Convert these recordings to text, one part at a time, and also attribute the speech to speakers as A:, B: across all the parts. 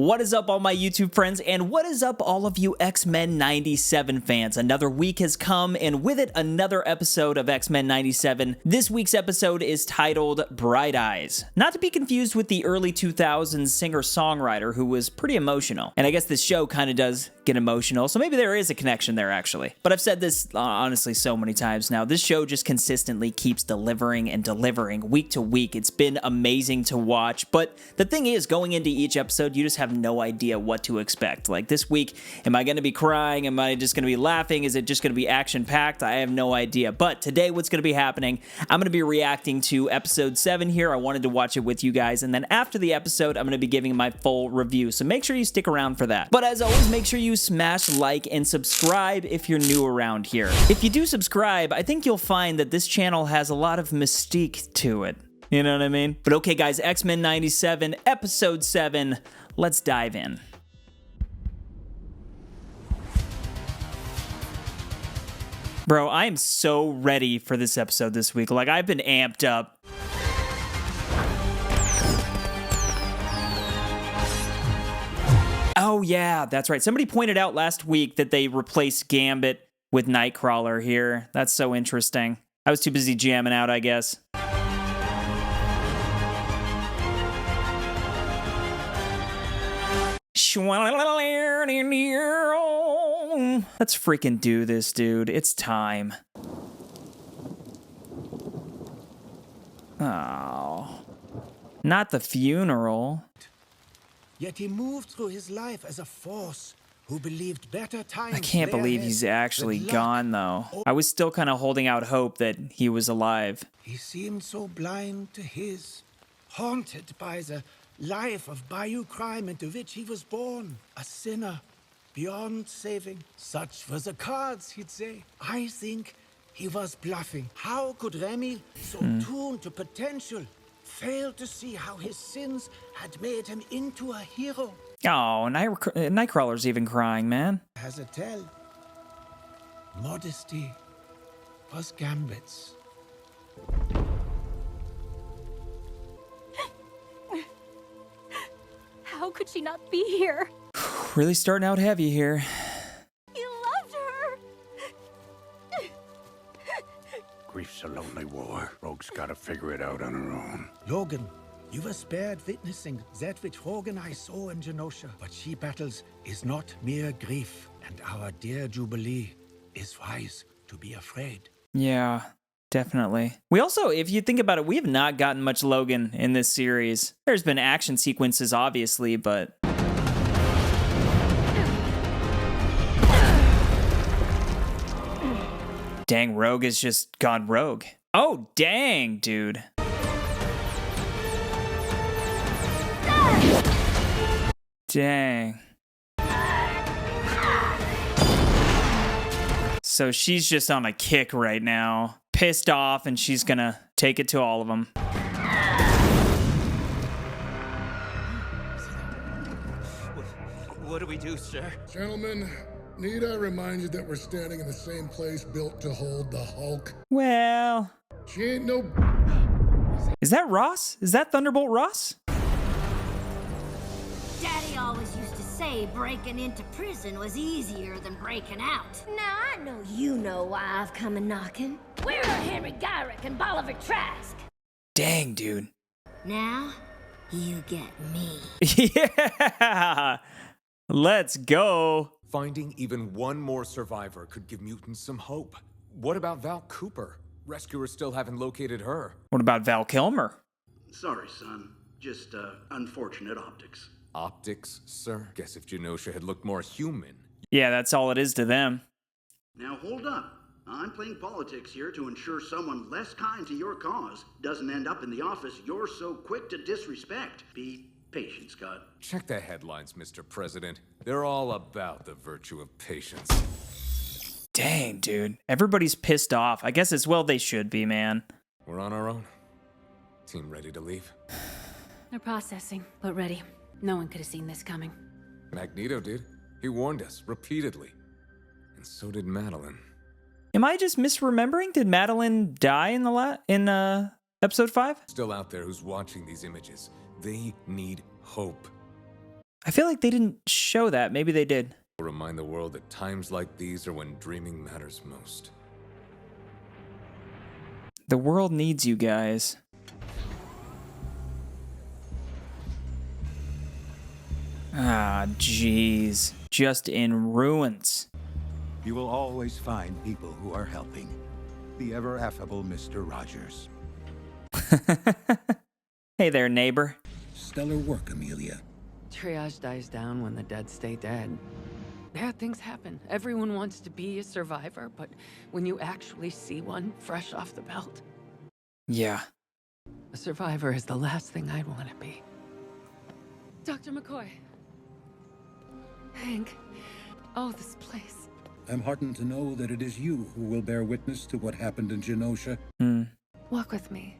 A: What is up, all my YouTube friends, and what is up, all of you X-Men 97 fans? Another week has come, and with it, another episode of X-Men 97. This week's episode is titled Bright Eyes. Not to be confused with the early 2000s singer-songwriter who was pretty emotional. And I guess this show kind of does get emotional, so maybe there is a connection there, actually. But I've said this, honestly, so many times now. This show just consistently keeps delivering and delivering week to week. It's been amazing to watch, but the thing is, going into each episode, you just have no idea what to expect. Like this week, am I going to be crying? Am I just going to be laughing? Is it just going to be action-packed? I have no idea. But today, what's going to be happening, I'm going to be reacting to episode 7 here. I wanted to watch it with you guys, and then after the episode, I'm going to be giving my full review, so make sure you stick around for that. But as always, make sure you smash like and subscribe if you're new around here. If you do subscribe, I think you'll find that this channel has a lot of mystique to it. You know what I mean? But okay, guys, X-Men 97, episode 7, let's dive in. Bro, I am so ready for this episode this week. Like, I've been amped up. Oh, yeah, that's right. Somebody pointed out last week that they replaced Gambit with Nightcrawler here. That's so interesting. I was too busy jamming out, I guess. Let's freaking do this, dude. It's time. Oh. Not the funeral.
B: Yet he moved through his life as a force who believed better times.
A: I can't believe he's actually gone, though. I was still kind of holding out hope that he was alive.
B: He seemed so blind to his, haunted by the life of bayou crime into which he was born, a sinner beyond saving. Such were the cards, he'd say. I think he was bluffing. How could Remy, so tuned to potential, fail to see how his sins had made him into a hero?
A: Oh, Nightcrawler's even crying, man.
B: As a tell, modesty was Gambit's.
C: How could she not be here?
A: Really starting out heavy here.
C: He loved her!
D: Grief's a lonely war. Rogue's gotta figure it out on her own.
B: Logan, you were spared witnessing that which Rogue and I saw in Genosha. What she battles is not mere grief, and our dear Jubilee is wise to be afraid.
A: Yeah, definitely. We also, if you think about it, we have not gotten much Logan in this series. There's been action sequences, obviously, but... Dang, Rogue has just gone rogue. Oh, dang, dude. Dang. So she's just on a kick right now. Pissed off, and she's gonna take it to all of them.
E: What do we do, sir?
F: Gentlemen, need I remind you that we're standing in the same place built to hold the Hulk?
A: Well...
F: She ain't no...
A: Is that Ross? Is that Thunderbolt Ross?
G: Daddy always used to say breaking into prison was easier than breaking out. Now I know you know why I've come a knocking. Where are Henry Gyrick and Bolivar Trask?
A: Dang, dude.
G: Now, you get me.
A: Yeah! Let's go.
E: Finding even one more survivor could give mutants some hope. What about Val Cooper? Rescuers still haven't located her.
A: What about Val Kilmer?
H: Sorry, son. Just, unfortunate optics.
E: Optics, sir? Guess if Genosha had looked more human.
A: Yeah, that's all it is to them.
H: Now hold up. I'm playing politics here to ensure someone less kind to your cause doesn't end up in the office you're so quick to disrespect. Be patient, Scott.
E: Check the headlines, Mr. President. They're all about the virtue of patience.
A: Dang, dude. Everybody's pissed off. I guess as well they should be, man.
E: We're on our own. Team ready to leave?
C: They're processing, but ready. No one could have seen this coming.
E: Magneto did. He warned us repeatedly. And so did Madeline.
A: Am I just misremembering? Did Madeline die in the episode 5?
E: Still out there who's watching these images. They need hope.
A: I feel like they didn't show that. Maybe they did.
E: Remind the world that times like these are when dreaming matters most.
A: The world needs you guys. Ah, jeez. Just in ruins.
I: You will always find people who are helping. The ever affable Mr. Rogers.
A: Hey there, neighbor.
F: Stellar work, Amelia.
J: Triage dies down when the dead stay dead. Bad things happen. Everyone wants to be a survivor, but when you actually see one fresh off the belt,
A: Yeah.
J: a survivor is the last thing I'd want to be. Dr. McCoy. Hank. Oh, this place.
I: I'm heartened to know that it is you who will bear witness to what happened in Genosha.
J: Walk with me.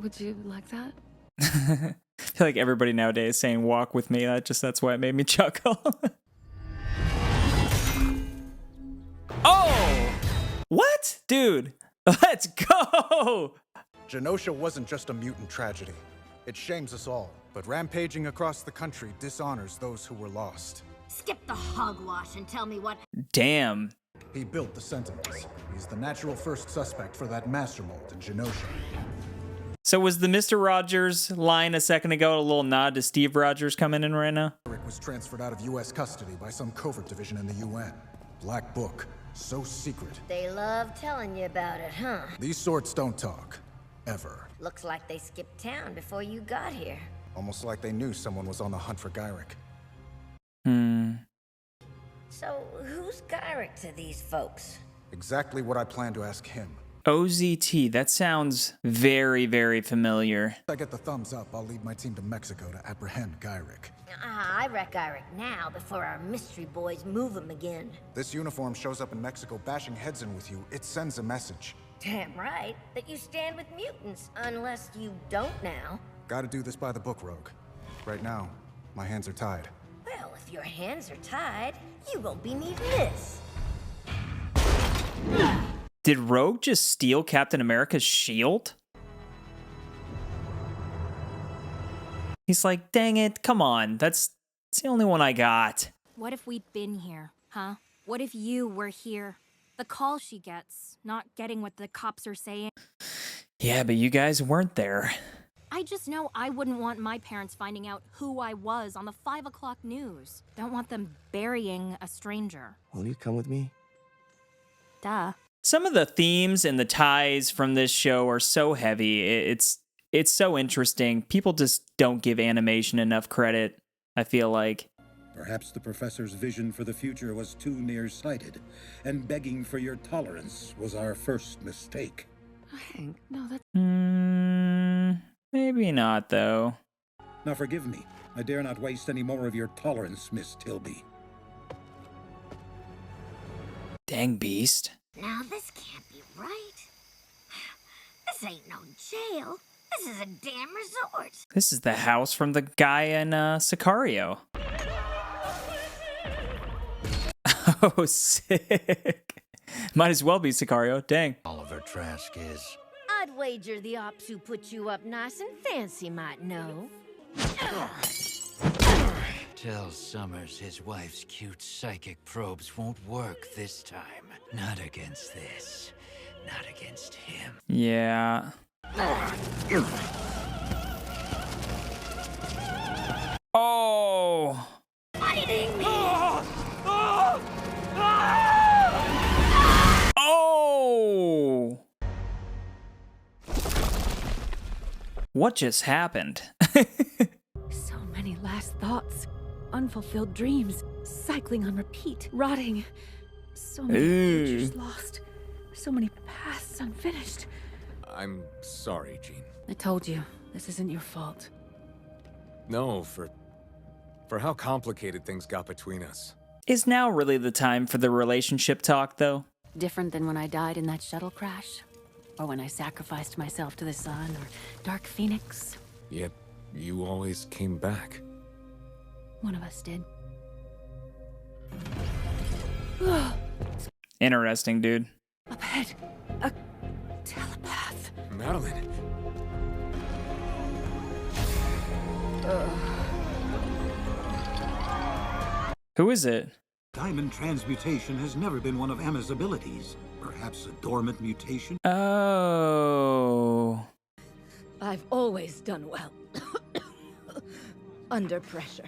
J: Would you like that?
A: I feel like everybody nowadays is saying walk with me. That's why it made me chuckle. Oh! What? Dude, let's go!
K: Genosha wasn't just a mutant tragedy. It shames us all, but rampaging across the country dishonors those who were lost.
G: Skip the hogwash and tell me what.
A: Damn.
K: He built the Sentinels. He's the natural first suspect for that master mold in Genosha.
A: So was the Mr. Rogers line a second ago a little nod to Steve Rogers coming in right now?
K: Rick was transferred out of U.S. custody by some covert division in the UN. Black Book. So secret.
G: They love telling you about it, huh?
K: These sorts don't talk. Ever.
G: Looks like they skipped town before you got here.
K: Almost like they knew someone was on the hunt for Gyrick.
G: So, who's Gyrick to these folks?
K: Exactly what I plan to ask him.
A: OZT, that sounds very, very familiar.
K: If I get the thumbs up, I'll lead my team to Mexico to apprehend Gyrick.
G: I wreck Gyrick now before our mystery boys move him again.
K: This uniform shows up in Mexico bashing heads in with you. It sends a message.
G: Damn right, that you stand with mutants, unless you don't now.
K: Gotta do this by the book, Rogue. Right now, my hands are tied.
G: Well, if your hands are tied, you won't be needing this.
A: Did Rogue just steal Captain America's shield? He's like, dang it, come on, that's the only one I got.
L: What if we'd been here, huh? What if you were here? The call she gets, not getting what the cops are saying.
A: Yeah, but you guys weren't there.
L: I just know I wouldn't want my parents finding out who I was on the 5 o'clock news. Don't want them burying a stranger.
M: Will you come with me?
L: Duh.
A: Some of the themes and the ties from this show are so heavy. It's so interesting. People just don't give animation enough credit, I feel like.
I: Perhaps the professor's vision for the future was too nearsighted, and begging for your tolerance was our first mistake.
J: Hank, no, that's...
A: Maybe not, though.
I: Now forgive me. I dare not waste any more of your tolerance, Miss Tilby.
A: Dang beast.
G: Now this can't be right. This ain't no jail. This is a damn resort.
A: This is the house from the guy in Sicario. Oh, sick. Might as well be Sicario. Dang.
D: Oliver Trask is...
G: I'd wager the ops who put you up nice and fancy might know.
N: Tell Summers his wife's cute psychic probes won't work this time. Not against this. Not against him.
A: Yeah. Oh!
G: Fighting me!
A: Oh! What just happened?
C: So many last thoughts, unfulfilled dreams, cycling on repeat, rotting. So many futures lost, so many paths unfinished.
E: I'm sorry, Jean.
C: I told you, this isn't your fault.
E: No, for how complicated things got between us.
A: Is now really the time for the relationship talk, though?
C: Different than when I died in that shuttle crash, or when I sacrificed myself to the sun, or Dark Phoenix.
E: Yet, you always came back.
C: One of us did.
A: Interesting, dude.
C: Up ahead, a telepath.
E: Madeline.
A: Who is it?
I: Diamond transmutation has never been one of Emma's abilities. Perhaps a dormant mutation?
A: Oh.
C: I've always done well. Under pressure.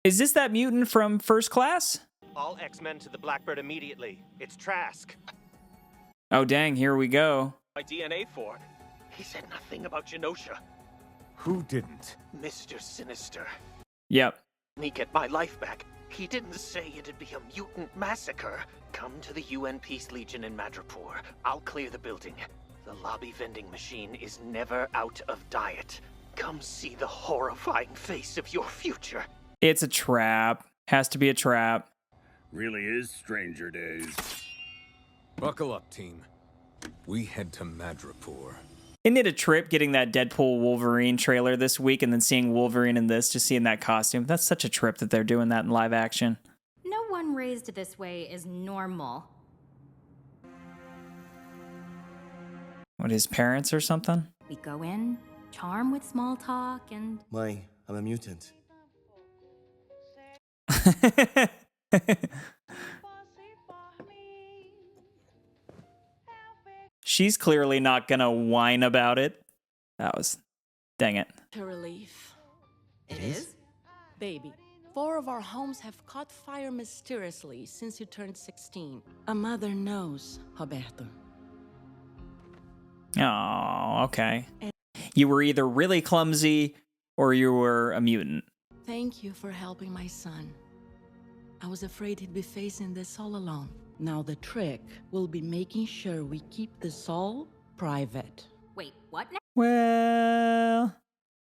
A: Is this that mutant from First Class?
M: All X-Men to the Blackbird immediately. It's Trask.
A: Oh, dang, here we go.
M: My DNA for. He said nothing about Genosha.
E: Who didn't?
M: Mr. Sinister.
A: Yep.
M: Me get my life back. He didn't say it'd be a mutant massacre. Come to the UN Peace Legion in Madripoor. I'll clear the building. The lobby vending machine is never out of diet. Come see the horrifying face of your future.
A: It's a trap. Has to be a trap.
D: Really is Stranger Days.
E: Buckle up, team. We head to Madripoor.
A: Isn't it a trip getting that Deadpool Wolverine trailer this week and then seeing Wolverine in this, just seeing that costume? That's such a trip that they're doing that in live action.
L: No one raised this way is normal.
A: What, his parents or something?
L: We go in, charm with small talk, and...
O: I'm a mutant.
A: She's clearly not gonna whine about it. That was... Dang it.
P: A relief.
O: It is?
P: Baby, 4 of our homes have caught fire mysteriously since you turned 16. A mother knows, Roberto.
A: Oh, okay. You were either really clumsy or you were a mutant.
P: Thank you for helping my son. I was afraid he'd be facing this all alone. Now the trick will be making sure we keep this all private.
L: Wait, what now?
A: Well...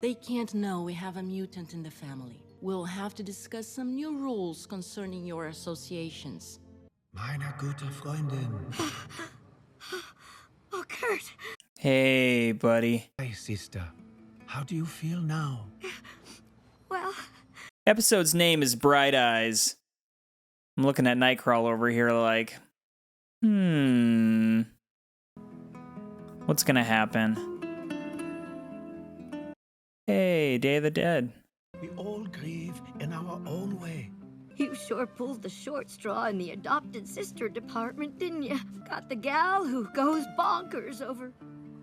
P: They can't know we have a mutant in the family. We'll have to discuss some new rules concerning your associations.
B: Meine gute Freundin.
G: Oh, Kurt.
A: Hey, buddy.
B: Hey, sister. How do you feel now?
G: Well...
A: Episode's name is Bright Eyes. I'm looking at Nightcrawler over here like... What's gonna happen? Hey, Day of the Dead.
B: We all grieve in our own way.
G: You sure pulled the short straw in the adopted sister department, didn't you? Got the gal who goes bonkers over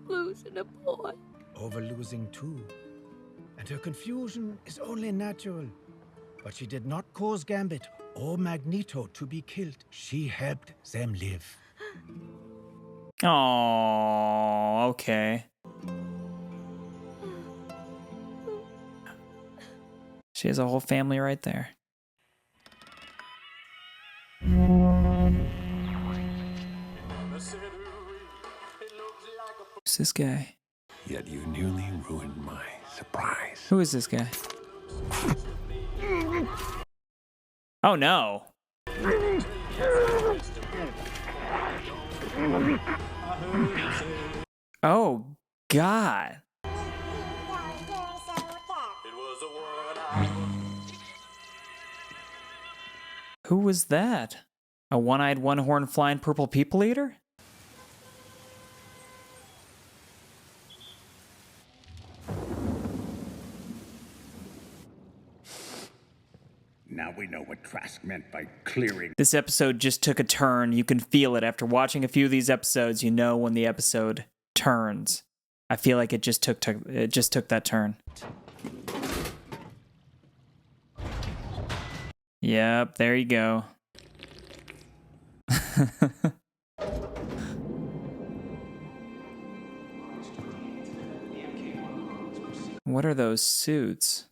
G: losing a boy.
B: Over losing two. And her confusion is only natural. But she did not cause Gambit or Magneto to be killed. She helped them live.
A: Oh, okay. She has a whole family right there. Who's this guy?
D: Yet you nearly ruined my surprise.
A: Who is this guy? Oh no. Oh God. Who was that? A one-eyed, one-horned, flying purple people eater?
D: Now we know what Trask meant by clearing.
A: This episode just took a turn. You can feel it. After watching a few of these episodes, you know when the episode turns. I feel like it just took that turn. Yep, there you go. What are those suits?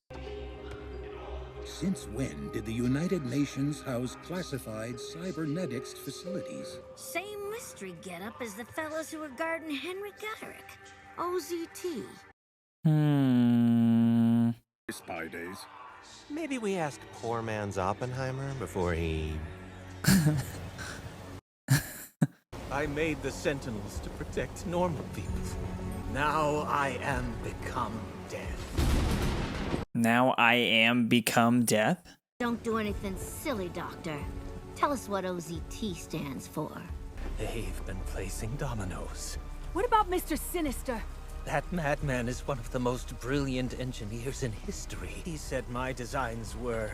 I: Since when did the United Nations house classified cybernetics facilities?
G: Same mystery getup as the fellas who were guarding Henry Goderick. OZT.
D: Spy days.
M: Maybe we ask poor man's Oppenheimer before he...
Q: I made the Sentinels to protect normal people. Now I am become death.
A: Now I am become death?
G: Don't do anything silly, Doctor. Tell us what OZT stands for.
Q: They've been placing dominoes.
C: What about Mr. Sinister?
Q: That madman is one of the most brilliant engineers in history. He said my designs were...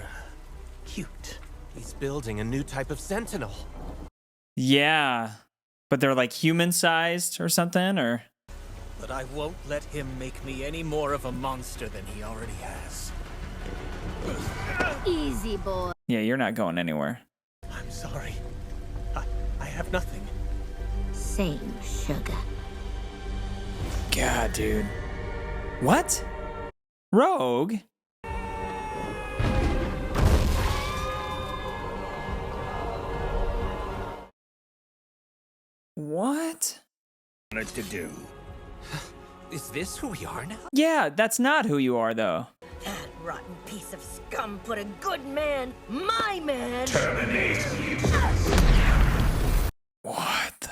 Q: cute. He's building a new type of sentinel.
A: Yeah. But they're like human-sized or something, or?
Q: But I won't let him make me any more of a monster than he already has.
G: Easy, boy.
A: Yeah, you're not going anywhere.
Q: I'm sorry. I have nothing.
G: Same, sugar.
A: God, dude. What? Rogue? What?
D: Wanted to do.
Q: Is this who we are now?
A: Yeah, that's not who you are, though.
R: That rotten piece of scum put a good man, my man.
D: Terminate.
A: What the?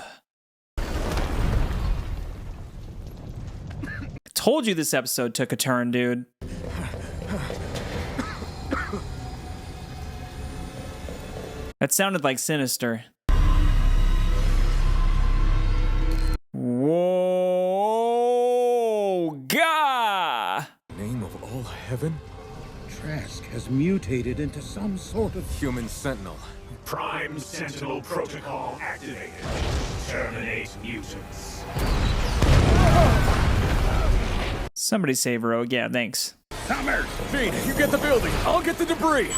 A: I told you this episode took a turn, dude. That sounded like Sinister. Whoa, God!
E: Name of all heaven?
I: Trask has mutated into some sort of
E: human sentinel.
D: Prime Sentinel Protocol activated. Terminate mutants.
A: Somebody save Rogue. Yeah, thanks.
E: Summers! Feed, you get the building. I'll get the debris.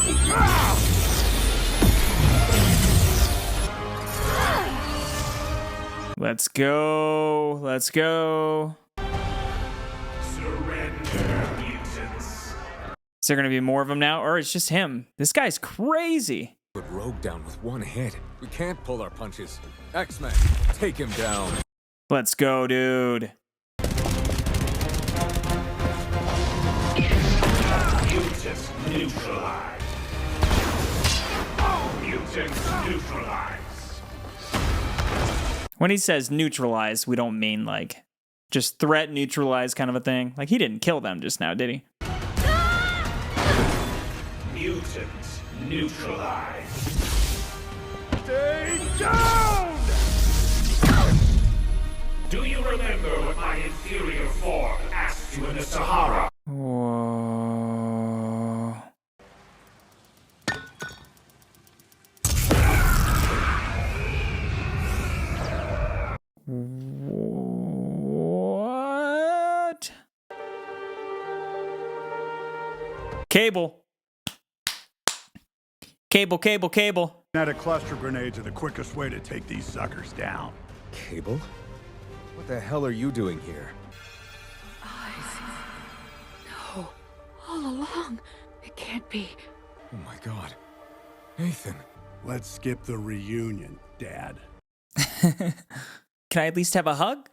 A: Let's go. Let's go.
D: Surrender, mutants.
A: Is there going to be more of them now? Or it's just him? This guy's crazy.
E: Put Rogue down with one hit. We can't pull our punches. X-Men, take him down.
A: Let's go, dude.
D: Mutants neutralized. Mutants neutralized.
A: When he says neutralize, we don't mean like just threat neutralize kind of a thing. Like he didn't kill them just now, did he?
D: Mutants neutralized.
E: Stay down!
D: Do you remember what my inferior form asked you in the Sahara?
A: Whoa. What? Cable. Cable.
S: Kinetic cluster grenades are the quickest way to take these suckers down.
E: Cable? What the hell are you doing here?
C: No. All along. It can't be.
E: Oh my God. Nathan.
S: Let's skip the reunion, Dad.
A: Can I at least have a hug?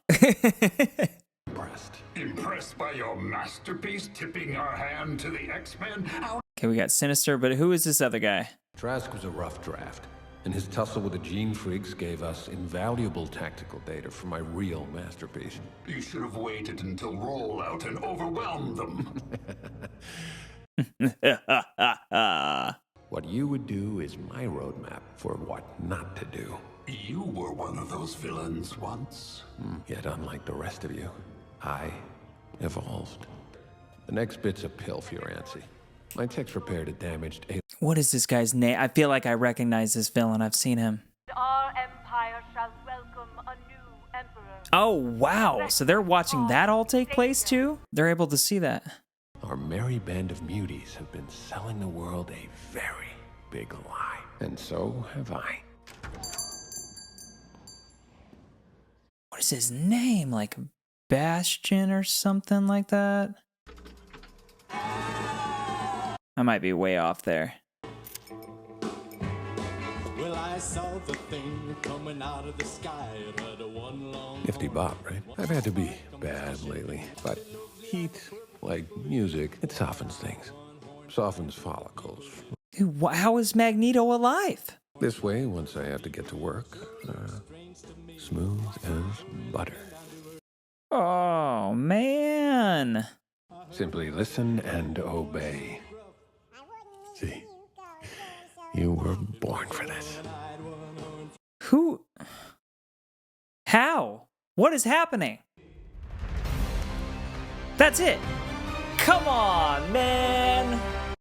D: Impressed by your masterpiece tipping our hand to the X-Men?
A: Okay, we got Sinister, but who is this other guy?
T: Trask was a rough draft, and his tussle with the Gene Freaks gave us invaluable tactical data for my real masterpiece.
D: You should have waited until rollout and overwhelmed them.
T: What you would do is my roadmap for what not to do.
D: You were one of those villains once.
T: Yet unlike the rest of you, I evolved. The next bit's a pill for your Antsy. My tech's repaired a damaged
A: What is this guy's name? I feel like I recognize this villain. I've seen him.
U: Our empire shall welcome a new emperor.
A: Oh, wow. So they're watching that all take place too? They're able to see that.
T: Our merry band of muties have been selling the world a very big lie. And so have I.
A: What is his name? Like Bastion or something like that? I might be way off there.
V: Well, I saw the thing coming out of the sky. It had a one long
T: Nifty bop, right? I've had to be bad lately, but heat, like music, it softens things. Softens follicles.
A: Dude, how is Magneto alive?
T: This way, once I have to get to work, smooth as butter.
A: Oh, man.
T: Simply listen and obey. See, you were born for this.
A: Who? How? What is happening? That's it. Come on, man.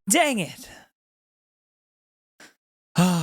A: Dang it.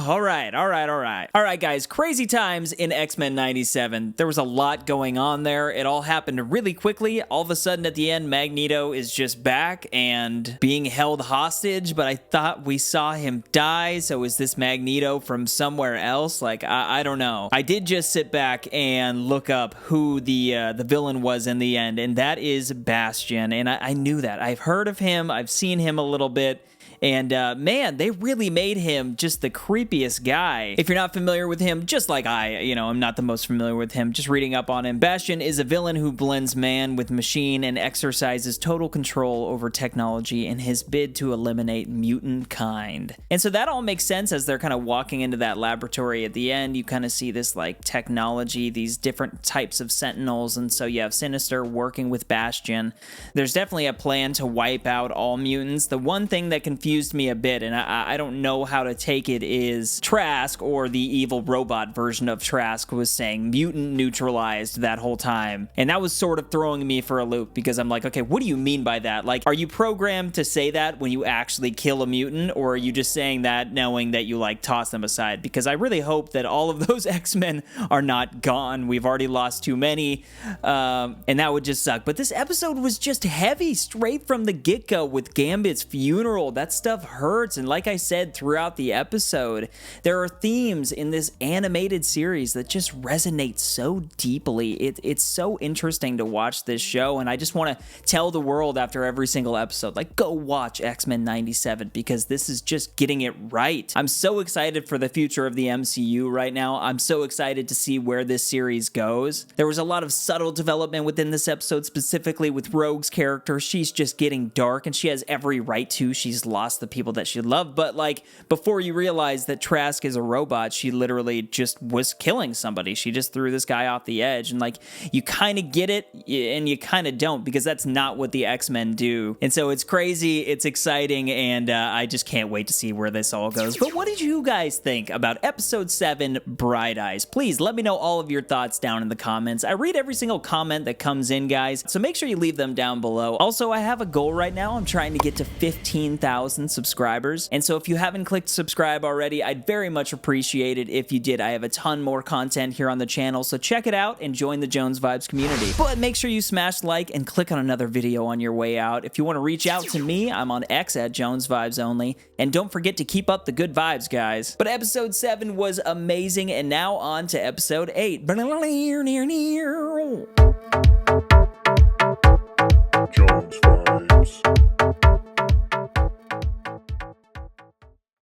A: All right, guys, crazy times in X-Men 97. There was a lot going on there. It all happened really quickly. All of a sudden at the end, Magneto is just back and being held hostage, but I thought we saw him die, so is this Magneto from somewhere else? Like, I don't know. I did just sit back and look up who the villain was in the end, and that is Bastion, and I knew that. I've heard of him. I've seen him a little bit. And man, they really made him just the creepiest guy. If you're not familiar with him, just like I'm not the most familiar with him, just reading up on him. Bastion is a villain who blends man with machine and exercises total control over technology in his bid to eliminate mutant kind. And so that all makes sense as they're kind of walking into that laboratory at the end. You kind of see this like technology, these different types of sentinels. And so you have Sinister working with Bastion. There's definitely a plan to wipe out all mutants. The one thing that confused me a bit, and I don't know how to take it, is Trask, or the evil robot version of Trask, was saying mutant neutralized that whole time. And that was sort of throwing me for a loop, because I'm like, okay, what do you mean by that? Like, are you programmed to say that when you actually kill a mutant, or are you just saying that knowing that you like toss them aside? Because I really hope that all of those X-Men are not gone. We've already lost too many, and that would just suck. But this episode was just heavy straight from the get-go with Gambit's funeral. That stuff hurts, and like I said throughout the episode, there are themes in this animated series that just resonate so deeply. It's so interesting to watch this show, and I just want to tell the world after every single episode, like, go watch X-Men 97, because this is just getting it right. I'm so excited for the future of the MCU right now. I'm so excited to see where this series goes. There was a lot of subtle development within this episode, specifically with Rogue's character. She's just getting dark, and she has every right to. She's lost the people that she loved, but like, before you realize that Trask is a robot, she literally just was killing somebody. She just threw this guy off the edge, and like, you kind of get it and you kind of don't, because that's not what the X-Men do. And so it's crazy, it's exciting, and I just can't wait to see where this all goes. But what did you guys think about episode 7, Bright Eyes? Please let me know all of your thoughts down in the comments. I read every single comment that comes in, guys, so make sure you leave them down below. Also, I have a goal right now. I'm trying to get to 15,000 subscribers, and so if you haven't clicked subscribe already, I'd very much appreciate it if you did. I have a ton more content here on the channel, so check it out and join the Jones Vibes community. But make sure you smash like and click on another video on your way out. If you want to reach out to me, I'm on X at Jones Vibes Only, and don't forget to keep up the good vibes, guys. But episode 7 was amazing, and now on to episode 8.
S: Jones Vibes.